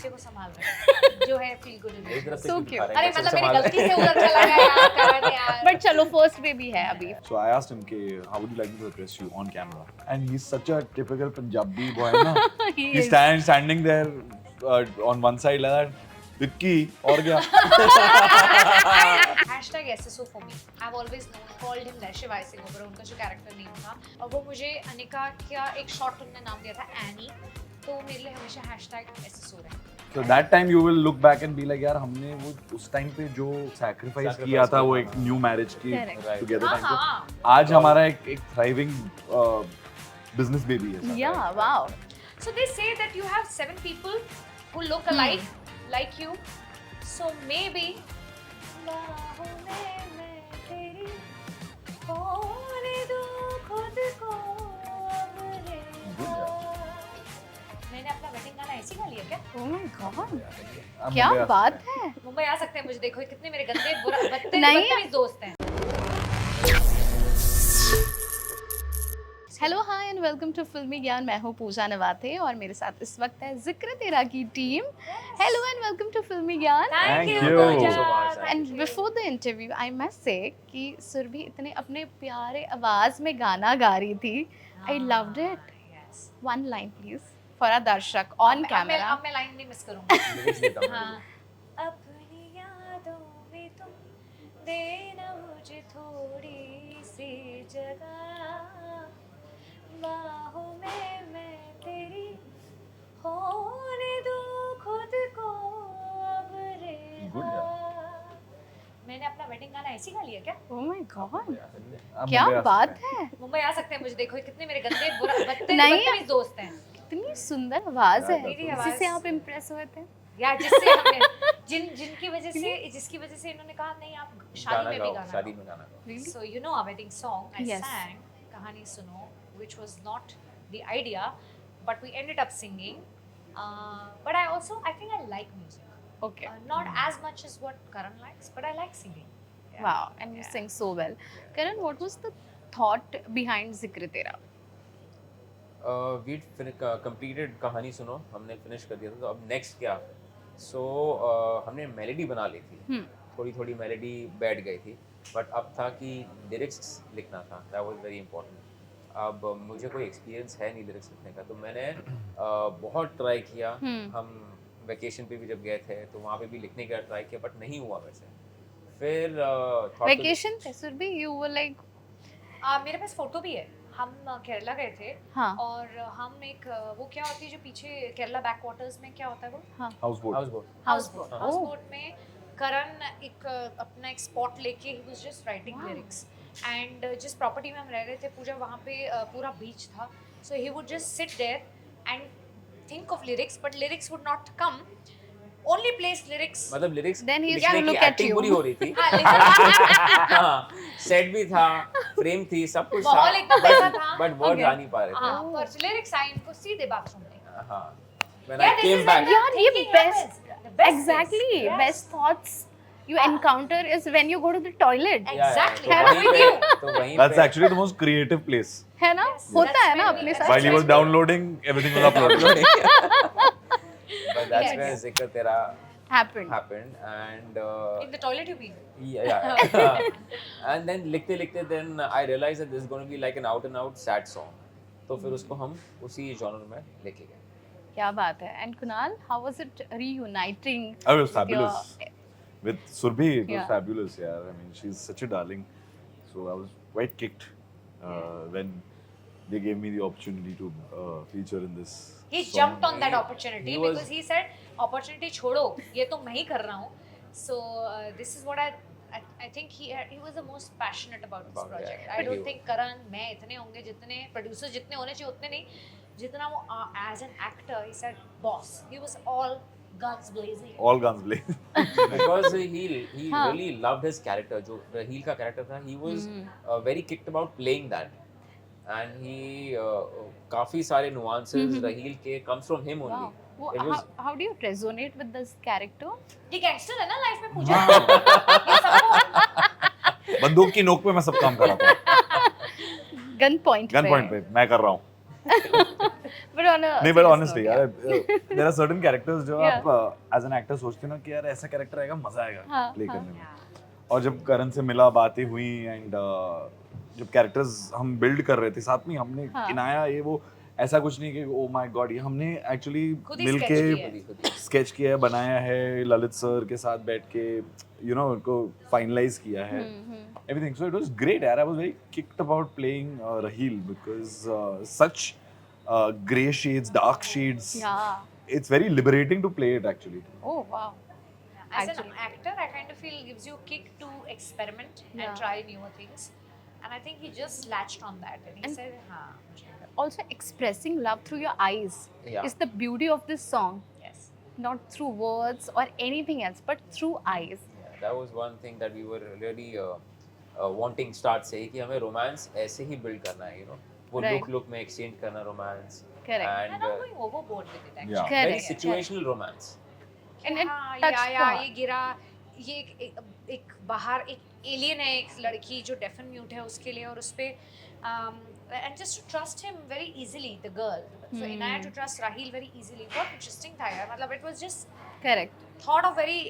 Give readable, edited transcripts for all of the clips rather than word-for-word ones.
बच्चे को संभाल रहे हैं जो है फील गुड एक तरफ से So क्यों cute. दिखा रहे हैं, अरे कैसे मतलब मेरी संभाल गलती रहे से उधर चला गया यार करण यार बट चलो फर्स्ट बेबी है अभी. So I asked him, how would you like me to address you on camera? And he's such a typical Punjabi boy, na? He He's is. standing there on one side like that. Vicky, और क्या? Hashtag SSO for me. I've always called him that शिवाय सिंह ओबरा उनका जो character name था और वो मुझे अनिका का एक शॉर्ट उन्होंने नाम दिया था एनी तो मेरे लिए हमेशा hashtag SSO रहे. So that time you will look back and be like, यार हमने वो उस टाइम पे जो sacrifice किया था वो एक new marriage की Correct. together हाँ time पे हाँ. आज हमारा एक thriving business baby है. Yeah, wow. So they say that you have 7 people who look alike like you. So maybe बाहों में मैं तेरी खोने दूँ खुद को अब रे मैंने अपना वेडिंग गाना ऐसे गा लिया क्या? Oh my god. अब क्या मुंबई आ बात है. मुंबई आ सकते हैं मुझे देखो कितने मेरे गंदे बुरा नहीं। बदतमीज दोस्त हैं. Hello hi and welcome to Filmi Gyan. मैं हूँ पूजा नवाथे और मेरे साथ इस वक्त है जिक्र तेरा की team. Hello and welcome to Filmi Gyan. Thank you, you. Pooja. Thank you so much. Thank and you. Before the interview I must say कि सुरभि इतने अपने प्यारे आवाज में गाना गा रही थी. I loved it. Yes. One line please for a दर्शक ऑन कैमरा. अब मैं लाइन नहीं मिस करूंगी. lyrics देता हूँ मैं. हाँ. अपनी यादों में तुम देना मुझे थोड़ी सी जगह बाहों में मैं तेरी होने दूँ खुद को अब Good, रेहा. मैंने अपना वेडिंग गाना ऐसे ही गा लिया क्या? Oh my God. अब क्या मुंबई आ बात सकते हैं. है. मुंबई आ सकते हैं मुझे देखो कितने मेरे गंदे बुरा नहीं। बदतमीज दोस्त हैं. इतनी सुंदर आवाज है. मेरी आवाज- जिससे आप इम्प्रेस हुए थे. या जिससे हमने जिसकी वजह से इन्होंने कहा नहीं आप शादी गाना में भी गाओ, गाना शादी गाओ. में गाना गाओ. Really? So you know our wedding song I Yes. sang कहानी सुनो which was not the idea but we ended up singing but I think I like music Okay. not as much as what Karan likes but I like singing. Yeah. Wow, and you sing so well. Karan, what was the thought behind Zikr Tera? We completed Kahani Suno हमने finish कर दिया था तो अब next क्या. सो हमने melody बना ली थी. थोड़ी थोड़ी मेलोडी बैठ गई थी बट अब था कि लिरिक्स लिखना था. That was very important. अब मुझे कोई एक्सपीरियंस है नहीं लिरिक्स लिखने का तो मैंने बहुत ट्राई किया. हम वेकेशन पे भी जब गए थे तो वहाँ पे भी लिखने का ट्राई किया बट नहीं हुआ वैसे. फिर Vacation पे सुरभि, you were like, मेरे पास फोटो भी है. हम केरला गए थे हाँ. और हम एक वो क्या होती है जो पीछे केरला बैक वाटर्स में क्या होता है वो Houseboat. House boat. Houseboat. House Oh. Boat में करण एक अपना एक स्पॉट लेके he was just writing lyrics and जिस प्रॉपर्टी में हम रह रहे थे पूजा वहाँ पे पूरा बीच था so he would just sit there and think of lyrics but lyrics would not come only place lyrics मतलब लिरिक्स Then he used लिखने to की look at एक्टिंग you. पूरी हो रही थी. हाँ लिरिक्स हाँ, सेट भी था, फ्रेम थी, सब कुछ था. माहौल एकदम वैसा था बट वर्ड Okay. गा नहीं पा रहे थे. हाँ पर लिरिक्स आई इनको सीधे बाथरूम में हाँ. When Yeah, I this came is back. like यार ये thinking best, happens. The best exactly, things. Yes. best thoughts you encounter is when you go to the toilet. Exactly. तो I'm वहीं with पे- you. तो वहीं That's पे- actually the most creative place. है ना? Yes, होता that's है ना when अपने we- साथ. While he was downloading, everything was uploaded. But that's Yes. where Zikr Tera Happened. happened and In the toilet you mean? yeah. And then लिखते then I realized that this is going to be like an out and out sad song. तो फिर उसको हम उसी genre में लेके गए. क्या बात है. And Kunal, how was it reuniting? Oh, it was with your- fabulous. With Surbhi, it was Yeah. fabulous, yeah. I mean, she's such a darling. So I was quite kicked when they gave me the opportunity to feature in this. He song. jumped on that opportunity he was- because he said, "Opportunity छोड़ो, ये तो मैं ही कर रहा हूँ." So this is what I think he was the most passionate about this About, project. yeah. I don't He- think Karan मैं इतने होंगे जितने producers जितने होने चाहिए उतने नहीं. जितना वो as an actor he said boss. He was all guns blazing. All guns blazing. Because he हाँ. really loved his character. जो Raheel का character था, he was very kicked about playing that. And he काफी सारे nuances Raheel के comes from him only. Wow. वो It was- how do you resonate with this character? ये gangster है ना लाइफ में पूजा. ये सबको बंदूक की नोक पे मैं सब काम कर रहा था. Gun point गन पॉइंट पे मैं कर रहा हूँ. But on a नहीं but serious honestly note, यार there are certain characters जो Yeah. आप as an actor सोचते हो ना कि यार ऐसा कैरेक्टर आएगा मजा आएगा हाँ, प्ले हाँ. करने में और जब करण से मिला बातें हुई एंड जब कैरेक्टर्स हम बिल्ड कर रहे थे साथ में हमने हाँ. किनाया ये वो ऐसा कुछ नहीं कि ओ माय गॉड ये हमने एक्चुअली खुद ही मिलके sketch किया है। खुद ही। स्केच किया है बनाया है ललित सर के साथ बैठ के यू नो उनको फाइनलाइज किया है everything so it was great यार I was very kicked about playing Raheel because such gray shades dark shades Yeah. it's very liberating to play it actually Oh wow. As an Actually. actor, I kind of feel gives you a kick to experiment Yeah. and try newer things. And I think he just latched on that and he And- said, हाँ, मुझे Also expressing love through your eyes Yeah. is the beauty of this song. yes. Not through words or anything else, but through eyes. Yeah, that was one thing that we were really wanting start से कि हमें romance ऐसे ही build करना है, you know, वो Right. look में exchange करना romance Correct. And and I'm going overboard with it actually. Yeah. very Correct. situational romance. And it हाँ, touched या upon. ये गिरा ये एक बाहर एक एलियन है एक लड़की जो डेफ एंड म्यूट है उसके लिए और उस पे and just to trust him very easily the girl so Inaya to trust Raheel very easily बहुत इंटरेस्टिंग था यार मतलब it was just Correct. Thought of very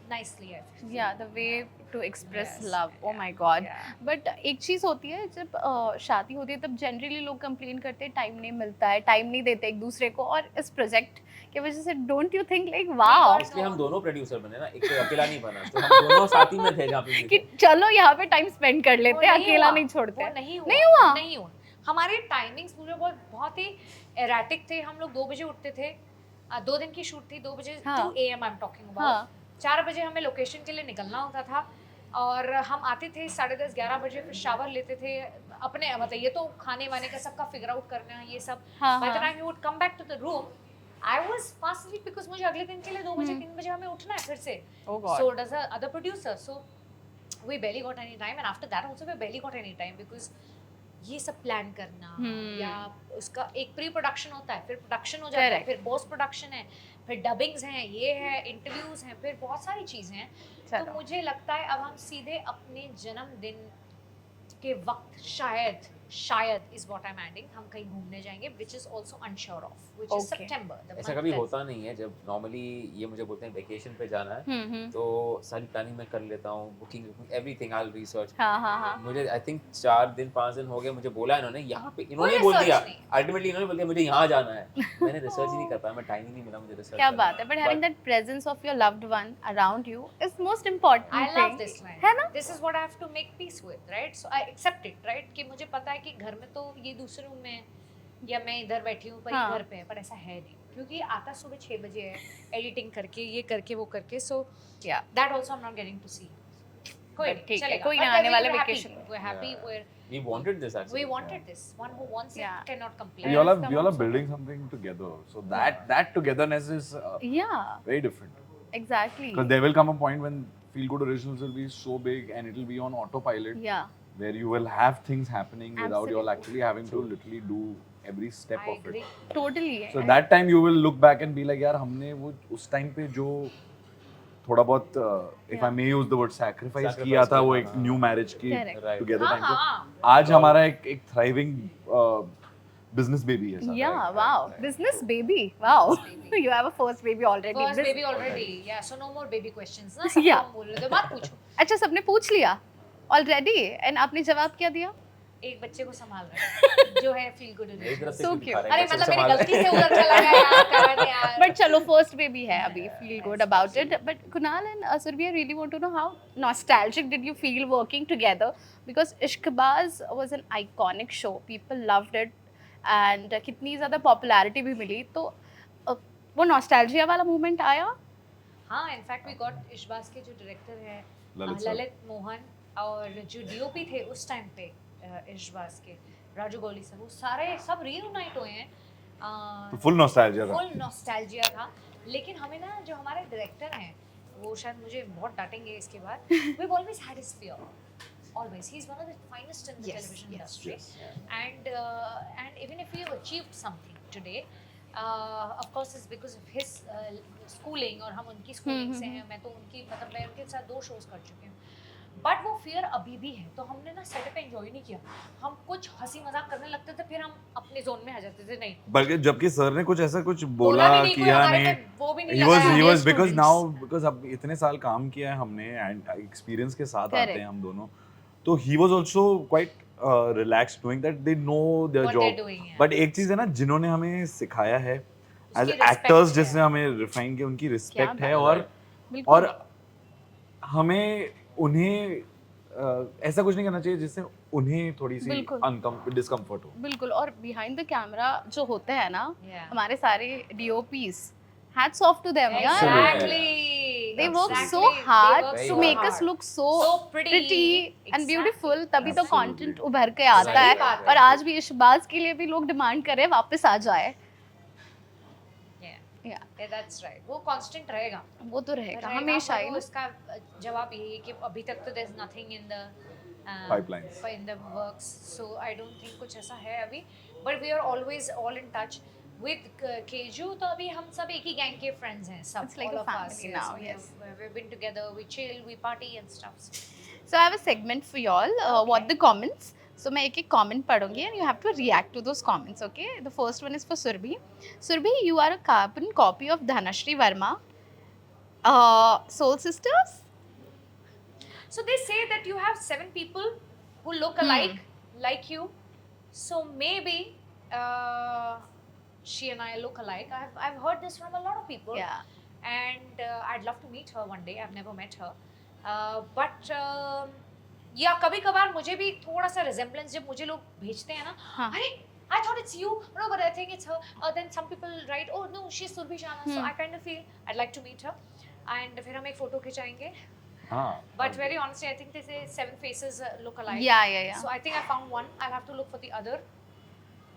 nicely Yeah, the way to express Yes, love. Oh my God. yeah. But एक चीज़ होती है जब शादी होती है तब जनरली लोग कंप्लेन करते हैं टाइम नहीं मिलता है टाइम नहीं देते एक दूसरे को और इस प्रोजेक्ट की वजह से don't you think like wow इसलिए हम दोनों प्रोड्यूसर बने ना, एक कोई अकेला नहीं बना, तो हम दोनों साथ ही में थे जहाँ पे भी कि थे। चलो यहाँ पे टाइम स्पेंड कर लेते हैं अकेला नहीं छोड़ते वो नहीं हुआ नहीं हुआ नहीं हुआ हमारे टाइमिंग्स पूरे बहुत ही एराटिक थे हम लोग 2 बजे उठते थे 2 दिन की शूट थी 2 बजे हाँ. 2 AM आई एम टॉकिंग हाँ. अबाउट 4 बजे हमें लोकेशन के लिए निकलना होता था और हम आते थे 10:30 11 बजे फिर शावर लेते थे अपने मतलब ये तो खाने वाने का सबका फिगर आउट करना ये सब हाँ, बाय द हाँ. Time we would come back to the room I was fast asleep because मुझे अगले दिन के लिए 2 बजे 3 बजे हमें उठना है फिर से Oh God. so does the other producer so we barely got any time and after that also we barely got any time because ये सब प्लान करना या उसका एक प्री प्रोडक्शन होता है फिर प्रोडक्शन हो जाता है Correct. फिर पोस्ट प्रोडक्शन है फिर डबिंग्स हैं ये है इंटरव्यूज हैं फिर बहुत सारी चीज़ें हैं तो चलो मुझे लगता है अब हम सीधे अपने जन्मदिन के वक्त शायद is what I am adding हम कहीं घूमने जाएंगे which is also unsure of which is Okay. सितंबर ऐसा कभी होता नहीं है जब नॉर्मली ये मुझे बोलते हैं वेकेशन पे जाना है तो सारी प्लानिंग मैं कर लेता हूँ, booking everything I will research. हाँ हाँ हाँ मुझे आई थिंक 4 दिन 5 दिन हो गए, मुझे बोला इन्होंने यहाँ पे, इन्होंने कोई बोल research दिया नहीं। अल्टीमेटली इन्होंने बोल दिया मुझे यहाँ जाना है, मैंने रिसर्च ही नहीं कर पाया, मैं टाइम ही नहीं मिला मुझे रिसर्च क्या बात है but having that presence of your loved one around you is most important I love this line. है ना This is what I have to make peace with, right? So I accept it, right? कि मुझे पता है कि घर में तो ये दूसरे रूम में है या मैं इधर बैठी हूँ पर हाँ. ये घर पे है पर ऐसा है नहीं क्योंकि आता सुबह 6 बजे है एडिटिंग करके ये करके वो करके सो या that also I'm not getting to see. कोई But नहीं ठीक है, चलेगा. कोई But ना आने we वाले were happy. vacation में. We're happy. Yeah. We wanted this actually. We wanted this. One who wants Yeah. it cannot complain. we all are building something together so that togetherness is या very different exactly because there will come a point when Feel Good Originals will be so big and it will be on autopilot या where you will have things happening without you all Absolutely. actually having to literally do every step I of agree. it. Totally So that time you will look back and be like, यार हमने वो उस time पे जो थोड़ा बहुत if I may use the word sacrifice Sacrifice किया था वो किया एक था, new marriage की Correct. Right. together हाँ, time पे हाँ. आज हमारा एक thriving business baby है साथ. Yeah, Right, wow. right. Business baby. Wow. You have a first baby already. First This- baby already. Yeah. So no more baby questions. ना Yeah. सब बोल रहे थे मत पूछो. अच्छा सबने पूछ लिया ऑलरेडी एंड आपने जवाब क्या दिया एक बच्चे को संभाल रहे हैं जो है फील गुड मेरी तरफ से So क्यों दिखा cute. रहे अरे हैं? मतलब बच्चे मेरी संभाल गलती रहे से हैं। उधर चला गया यार करण यार बट चलो फर्स्ट बेबी है अभी feel good about it but Kunal and Surbhi I really want to know how nostalgic did you feel working together because Ishqbaaz was an iconic show people loved it and कितनी ज़्यादा पॉपुलैरिटी भी मिली तो वो nostalgia वाला movement आया हाँ इनफैक्ट वी गॉट इशबाज के जो डायरेक्टर है ललित sir. ललित मोहन और जो डीओपी थे उस टाइम पे इशबाज के राजू गौली सर वो सारे सब रीयूनाइट हुए हैं तो full nostalgia था. फुल नॉस्टैल्जिया था लेकिन हमें ना जो हमारे डायरेक्टर हैं वो शायद मुझे बहुत डांटेंगे इसके बाद we always had his fear always he's one of the finest in the Yes, television yes, industry and even if we have achieved something today of course it's because of his schooling और हम उनकी schooling से हैं मैं तो उनकी मतलब मैं उनके साथ 2 shows कर चुकी हूँ बट वो फियर अभी भी है, तो हमने ना सेटअप एंजॉय नहीं किया। हम कुछ हंसी मजाक करने लगते थे, फिर हम अपने जोन में आ जाते थे। नहीं, बल्कि जबकि सर ने कुछ ऐसा कुछ बोला बोला भी नहीं, कोई किया हमारे नहीं, पे वो भी नहीं he लगाया। was Junior because students. now because अब इतने साल काम किया है हमने एंड एक्सपीरियंस के साथ Correct. आते हैं हम दोनों, तो he was also quite relaxed knowing that they know their What they're job. doing, yeah. But एक चीज है ना, जिन्होंने हमें सिखाया है एज उसकी respect एक्टर्स, है। जिसने हमें रिफाइन किया, उनकी रिस्पेक्ट बात है। है। और बिल्कुल। और हमें उन्हें ऐसा कुछ नहीं करना चाहिए जिससे उन्हें थोड़ी सी बिल्कुल। डिस्कम्फर्ट हो। बिल्कुल। और बिहाइंड द कैमरा जो होते हैं ना, Yeah. हमारे सारे DOPs, hats off to them यार। Exactly. They work so Exactly. hard They work to so make us hard. look so So pretty. and beautiful, Exactly. तभी तो Absolutely. कंटेंट उभर के आता सही है। बात है। और आज भी इशबाज के लिए भी लोग डिमांड कर रहे हैं वापस आ जाए। Yeah. Yeah, Yeah, that's right. वो constant रहेगा। वो तो रहेगा रहेगा, हमेशा पर ही वो ना। इसका जवाब यही है कि अभी तक तो there's nothing in the Pipelines. in the works, so I don't think कुछ ऐसा है अभी, but we are always all in touch with Keju। तो अभी हम सब एक ही गैंग के friends हैं सब, It's like all a of us, family yes, now, we yes. we've been together, we chill, we party and stuff. So I have a segment for y'all. What the comments? So मैं एक comment पढ़ूंगी and you have to react to those comments. Okay? The first one is for Surbhi. Surbhi, you are a carbon copy of Dhanashri Verma. Soul Sisters. So they say that you have 7 people who look alike, like you. So maybe she and I look alike. I've heard this from a lot of people. Yeah. And I'd love to meet her one day. I've never met her. But या कभी कभार मुझे भी थोड़ा सा resemblance जब मुझे लोग भेजते हैं ना, हाँ. अरे I thought it's you, no, but I think it's her. Then some people write, oh no, she's Surbhi Shana. So I kind of feel I'd like to meet her. And फिर हम एक फोटो खिंचाएंगे. हाँ। But very honestly, I think they say 7 faces look alike. Yeah. So I think I found one. I'll have to look for the other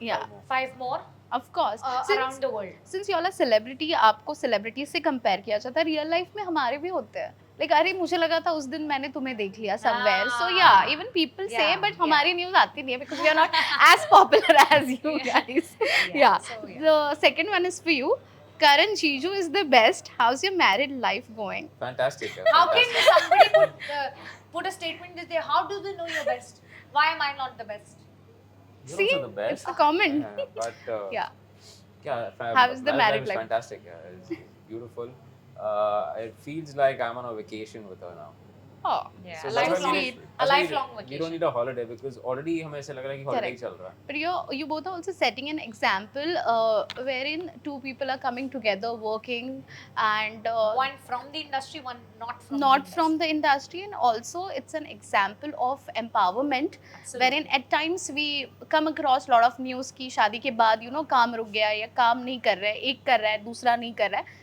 Yeah. 5 more Of course. around the world. Since you all are celebrity, आपको celebrity से compare किया जाता है, real life में हमारे भी होते हैं। Like अरे मुझे लगा था उस दिन मैंने तुम्हें देख लिया somewhere. So yeah, even people say, Yeah, but yeah. हमारी news आती नहीं है because we are not as popular as you guys. Yeah. So, yeah. The second one is for you. Karan Jiju is the best. How's your married life going? Fantastic. How can fantastic. somebody put a statement that they, how do they know you're best? Why am I not the best? You're See, also the best. it's the comment. Yeah, but Yeah. yeah, How is the married is life? fantastic. Yeah, it's beautiful. It feels like I'm on a vacation with her now. Oh. Yeah, So a that's why lifelong, we sweet. need- a that's why lifelong we don't vacation. need a holiday because already हमें ऐसे लग रहा है कि holiday ही Correct. चल रहा है. But you both are also setting an example wherein 2 people are coming together, working, and One from the industry, one not from not the from the industry, and also it's an example of empowerment. Absolutely. Wherein at times we come across lot of news कि शादी के बाद काम रुक गया या काम नहीं कर रहा है, एक कर रहा है दूसरा नहीं कर रहा है.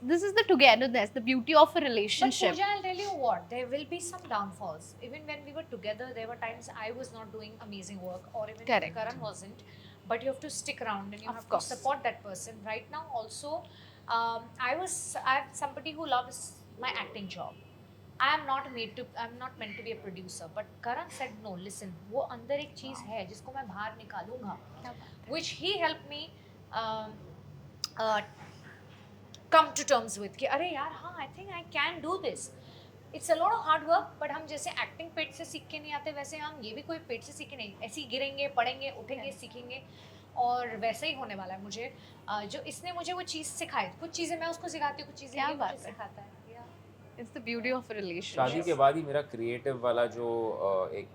This is the togetherness, the beauty of a But relationship. Pooja, I'll tell you what, there will be some downfalls. Even when we were together, there were times I was not doing amazing work, or even Correct. Karan wasn't. But you have to stick around and you Of have course. to support that person. Right now, also, I'm somebody who loves my acting job. I'm not meant to be a producer. But Karan said, no, listen, वो अंदर एक चीज है जिसको मैं बाहर निकालूंगा, which he helped me come to terms with कि अरे यार हाँ, I think I can do this. It's a lot of hard work, but हम जैसे एक्टिंग पेट से सीख के नहीं आते, वैसे हम ये भी कोई पेट से सीख के नहीं, ऐसे ही गिरेंगे, पढ़ेंगे, उठेंगे, सीखेंगे, और वैसे ही होने वाला है मुझे। जो इसने मुझे वो चीज़ सिखाई, कुछ चीज़ें मैं उसको सिखाती हूँ, कुछ चीज़ें क्या ये बात मुझे है। सिखाता है। Yeah. It's the beauty of a शादी relationship. के बाद ही मेरा क्रिएटिव वाला जो एक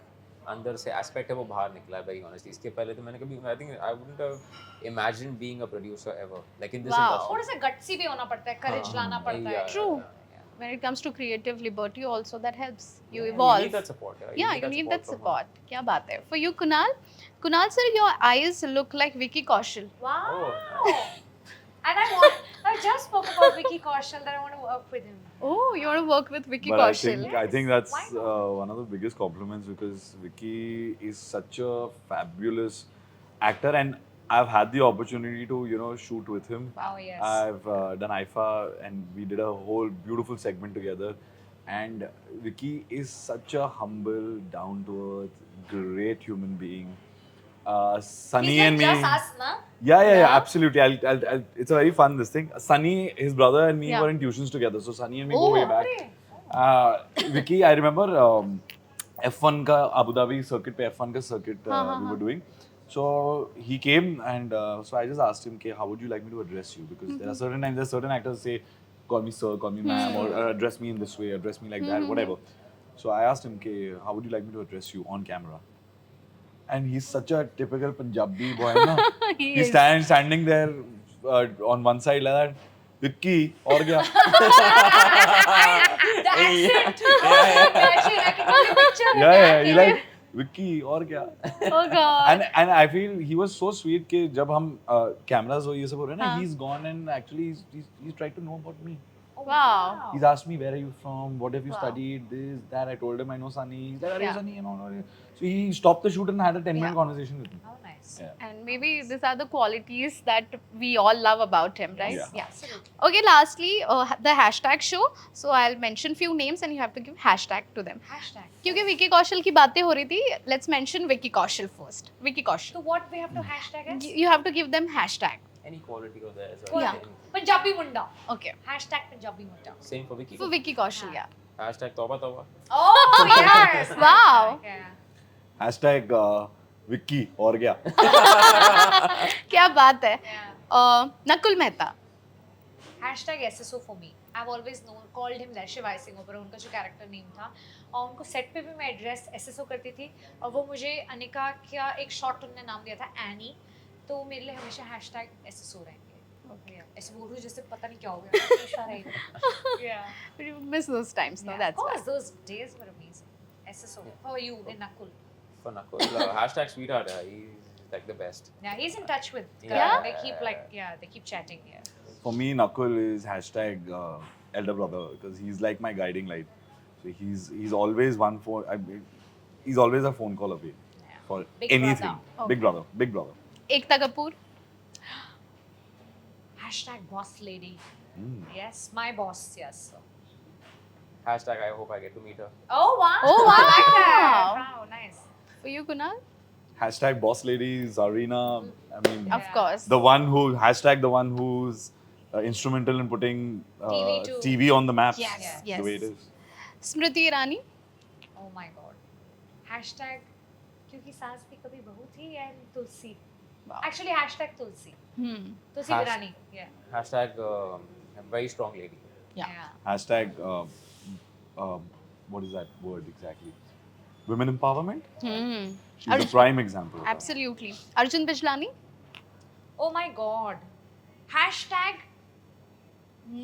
अंदर से एस्पेक्ट है वो बाहर निकला है, वेरी ऑनेस्टली. इसके पहले तो मैंने कभी, I think I wouldn't have imagined being a producer ever, like in this Wow. Industry. थोड़ा सा गट्सी भी होना पड़ता है, करेज लाना पड़ता है। True. When it comes to creative liberty also that helps you You evolve. need that support. Yeah, you need that from her. support. क्या बात है. For you, Kunal sir, your eyes look like Vicky Kaushal. Wow. Oh, And I just spoke about Vicky Kaushal that I want to work with him. Oh, you want to work with Vicky But Kaushal? I think that's Why one of the biggest compliments because Vicky is such a fabulous actor, and I've had the opportunity to shoot with him. Wow, yes. I've done IFA and we did a whole beautiful segment together. And Vicky is such a humble, down to earth, great human being. Sunny He's like and me. just us, na? Yeah, Yeah. absolutely. I'll, it's a very fun this thing. Sunny, his brother and me Yeah. were in tuitions together. So Sunny and me Oh, go way back. Vicky, I remember F1 का Abu Dhabi circuit पे F1 का circuit we were doing. So he came and so I just asked him, "Okay, how would you like me to address you?" Because there are certain times, there are certain actors say, "Call me sir, call me ma'am, or address me in this way, address me like that, whatever." So I asked him, "Okay, how would you like me to address you on camera?" And he's such a typical Punjabi boy, no? He He's is. standing there on one side like that. Vicky, और क्या? The accent. Imagine, I can take a picture with Yeah, that. he like Vicky, और क्या? Oh God. And I feel he was so sweet कि जब हम cameras और ये सब हो रहे हैं ना, हाँ. he's gone and actually he's tried to know about me. Oh, Wow. He's asked me, where are you from? What have you Wow. studied? This, that. I told him I know Sunny. He's like, are you Yeah. Sunny? No. So he stopped the shoot and had a 10-minute Yeah. conversation with me. How nice. Yeah. And maybe these are the qualities that we all love about him, right? Yeah. Absolutely. Okay, lastly, the hashtag show. So I'll mention few names and you have to give hashtag to them. Hashtag. क्योंकि विकी कौशल की बातें हो रही थी, let's mention Vicky Kaushal first. Vicky So Kaushal. what we have to hashtag as? You have to give them hashtag. Any quality of that as What? Yeah. Punjabi Munda. Okay. Hashtag Punjabi Munda. Same for Vicky. For Vicky Kaushal, yeah. Hashtag तौबा तौबा. Oh yes. Wow. Yeah. Hashtag Vicky, और क्या? क्या बात है? Yeah. Nakul Mehta. Hashtag SSO for me. I've always known, called him Shiv Ising पर उनका जो कैरेक्टर नेम था और उनको सेट पे भी मैं एड्रेस SSO करती थी और वो मुझे अनिका का एक शॉर्ट उन्होंने नाम दिया था एनी तो मेरे लिए हमेशा hashtag SSO रहेंगे. Okay. ऐसे बोल रही हूँ जैसे पता नहीं क्या हो गया. हमेशा रहेगा. Yeah. But you miss those times, no? Yeah. That's Of why. course, those days were amazing. SSO. How are you in Nakul? For Nakul. Hashtag sweetheart. He's like the best. Yeah, he's in touch with. Yeah. They keep chatting. Yeah. For me, Nakul is hashtag elder brother because he's like my guiding light. So he's always one phone. He's always a phone call away for Big anything. brother. Big brother. Big brother. Ekta Kapoor. Hashtag boss lady. Mm. Yes, my boss. Yes. Hashtag I hope I get to meet her. Oh wow. Oh, I like that. wow. Wow, nice. For you, Kunal? Hashtag boss lady, Zarina. I mean, Of course. the one who's instrumental in putting TV on the map. Yes, Yeah. yes. The way it is. Smriti Irani. Oh my god. Hashtag क्योंकि सास भी कभी बहू थी and Tulsi. Wow. Actually hashtag Tulsi. Tulsi Hash- Virani. Yeah. Hashtag very strong lady. Yeah. Hashtag what is that word exactly? Women empowerment. She's a prime example. of that. Absolutely. Arjun Bijlani. Oh my god. Hashtag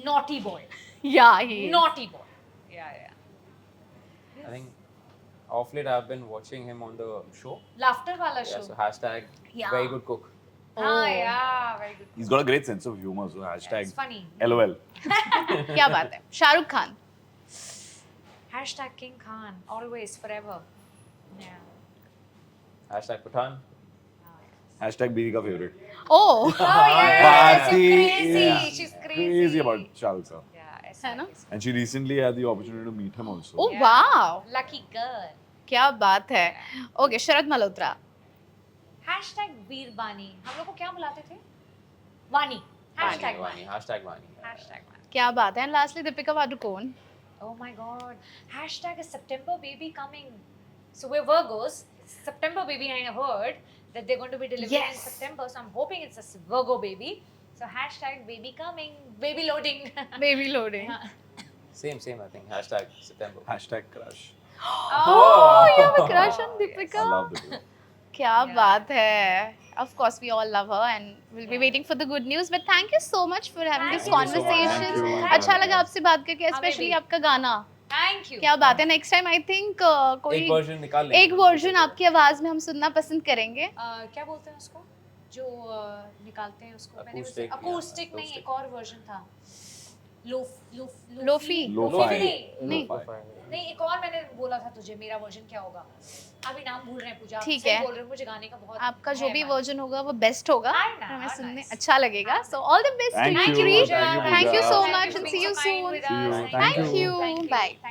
naughty boy. Yeah, he is. Naughty boy. Yeah. I think off late I've been watching him on the show. Laughter wala Yeah, show. so hashtag Yeah. very good cook. Ah, yeah, very good. He's got a great sense of humor. So Yeah, hashtag it's funny. LOL. क्या बात है? Shahrukh Khan. Hashtag King Khan. Always, forever. Yeah. Hashtag Pathan. Hashtag Biri ka favorite. Oh. Oh yes, Bharti she's crazy. is She's crazy. crazy about Shah Rukh sir. Yeah, है ना? And she recently had the opportunity to meet him also. Oh wow. Lucky girl. क्या बात है? Okay, शरद Malhotra. Hashtag Veerbani. हम लोग को क्या बुलाते थे? वानी. Hashtag Vani. Vani. Hashtag Vani. Hashtag Vani. क्या बात है? And lastly, Deepika Padukone. Oh my god. Hashtag a September baby coming. So we're Virgos. September baby, I heard that they're going to be delivering in Yes. September. So I'm hoping it's a Virgo baby. So hashtag baby coming. Baby loading. Baby loading. Same. I think. Hashtag September. Hashtag crush. Oh, you have a crush on I Deepika? love the girl. क्या Yeah. बात है? Of course, we all love her and we'll be waiting for the good news. But thank you so much for having Thank this you so much. conversation. Thank you. अच्छा लगा आपसे बात करके, हमें especially भी। आपका गाना. Thank you. क्या बात है? Next time I think कोई एक वर्जन निकाल लेंगे. एक वर्जन आपकी आवाज में हम सुनना पसंद करेंगे. क्या बोलते हैं उसको जो निकालते हैं उसको Acoustic, अकूस्टिक yeah, नहीं acoustic. एक और वर्जन था लोफी? Lo-fi. नहीं Lo-fi. नहीं एक और मैंने बोला था तुझे मेरा वर्जन क्या होगा अभी नाम भूल रहे हैं पूजा आप ठीक सही है। बोल रहे हो मुझे गाने का बहुत आपका जो है भी मन। वर्जन होगा वो बेस्ट होगा. I know, हमें oh, सुनने nice. अच्छा लगेगा. So all the best to Thank you, you, Kree. thank you, Thank you so Pooja. much and for see being you so kind soon. with See you. us. Thank you. Bye. Thank you.